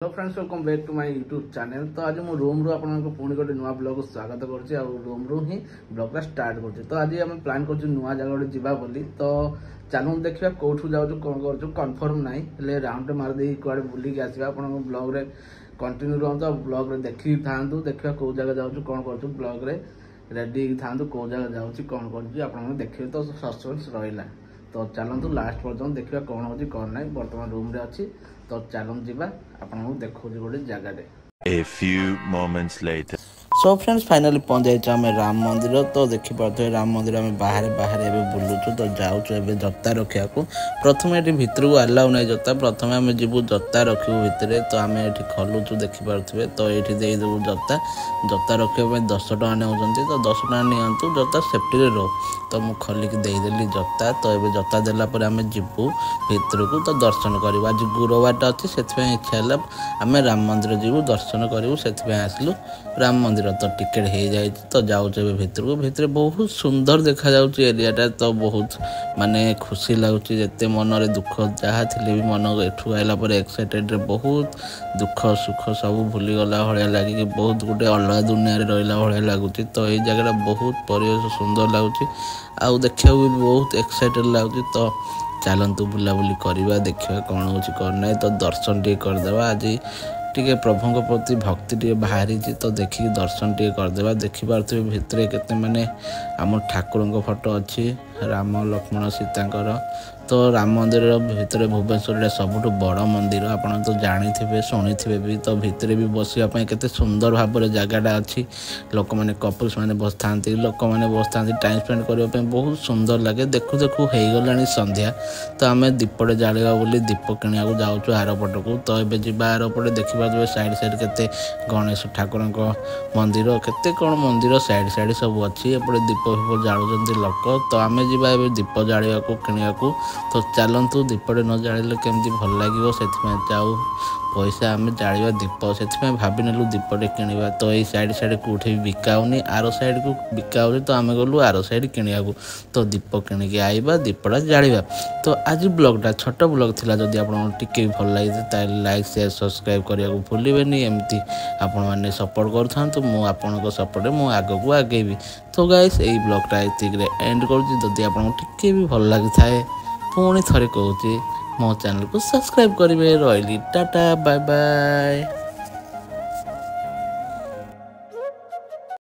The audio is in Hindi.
Hello friends welcome back to my YouTube channel. तो आज मु रूम रू आपको पुणी गोटे नुआ ब्लॉग को स्वागत करुच्ची रूम रू ही ब्लॉग का स्टार्ट करुच्ची। तो आज आम प्लान कर नुआ जगह गोटे जावा बोली। तो चलू देखा कौटू जाऊँ कौन कर कन्फर्म ना हेल्ले राउंड मारदे कुआडे बुलिक आसवा आप ब्लॉग रे कंटिन्यू रुहतु ब्लॉग रे देखी था देखा कौ जगह जाऊँ कौन कर ब्लॉग रे रेडी था कौ जगह जाऊँ कौन कर देखिए तो सस्पेंस रहा। तो चलतु लास्ट पर्यटन देखा कौन हो कौन ना बर्तमान रूम रे अच्छी। तो चलूँ जावा आपको देखो गोटे जगह। A few moments later. So friends finally पहुंच जाइए आम राम मंदिर। तो देखिपे राम मंदिर आम बाहर बाहर बुलूचु। तो जाऊँ जता रखा प्रथम ये भितर को आलाउ ना जता प्रथम आम जीवु जता रखू भितर। तो आम ये खोलुचु देखिपे। तो ये देदेबू जता जता रखापी 10 टका नौकरी। तो 10 टका नियंतु जता सेफ्टी रो। तो मुझे खोलिक देदेली जता। तो ये जता देलापर आम जीवु भितर को तो दर्शन करूँ। आज गुरुवार अच्छी से इच्छा है आम राम मंदिर जीवु दर्शन करूँ से आसलु राम मंदिर। तो टिकेट हो जाए तो जाऊँ भितर को भितर बहुत सुंदर देखा एरियाटा। तो बहुत माने खुशी लगुच जिते मन रे दुख जहाँ थी भी मन एठू आइला एक्साइटेड बहुत दुख सुख सब भूलीगला भाया लगे बहुत गोटे अलग दुनिया रहा भाया लगुच। तो ये जगह बहुत परिवेश सुंदर लगुच आउ देखा भी बहुत एक्साइटेड लगुच। तो चलतु बुलाबुली करवा देखा कौन हो कौन ना। तो दर्शन टे करदेवा आज टे प्रभु प्रति भक्ति टे बाहरी। तो देखिए दर्शन टे करदेवा देखिपे भितर केते माने आम ठाकुर फोटो अच्छी राम लक्ष्मण सीतांकर। तो राम मंदिर भितर भुवनेश्वर सबुठ बड़ मंदिर आप तो जानी थे शुणी थे भी। तो भितर भी बसापी केते सुंदर भाव में जगटा अच्छी लोक मैंने कपल्स मैंने बस था लोक मैंने बस था टाइम स्पेंड करने बहुत सुंदर लगे। देखु देखु हो गला संध्या। तो आम दीपटे जाड़ा बोली दीप किणा जाऊँ आरपट को। तो ये जी आरपटे देखिए साइड साइड के गणेश ठाकुर मंदिर केते कौन मंदिर साइड साइड सब अच्छी एपटे दीप फीप जालुंट लोक। तो आम जा दीप जाड़ा किणा। तो चलतु दीपटे न जाले केमती भल लगे से जाऊ पैसा आम जाड़ा दीप से भाभी नेलु दीपटे किणवा। तो ये साइड साइड कौटे भी बिकाऊनी आर साइड को बिकाऊनी। तो आम गलु आर साइड किणा। तो दीप किणिकी आइबा दीपटा जाड़ा। तो आज ब्लॉगटा छोट ब्लॉग थिला जदि आपन टिके भी भल लगे लाइक शेयर सब्सक्राइब करने को भूलिबेनी। एमती आपण माने सपोर्ट करथांतु मु आपनको सपोर्ट मु आगो को आगेबी। तो गाइस एई ब्लॉगटा एतिक एंड करूची। जदि आपन टिके भी भल लगी थाए पुणी थरे कहूँ मो चैनल को सब्सक्राइब करेंगे। रही टाटा बाय बाय।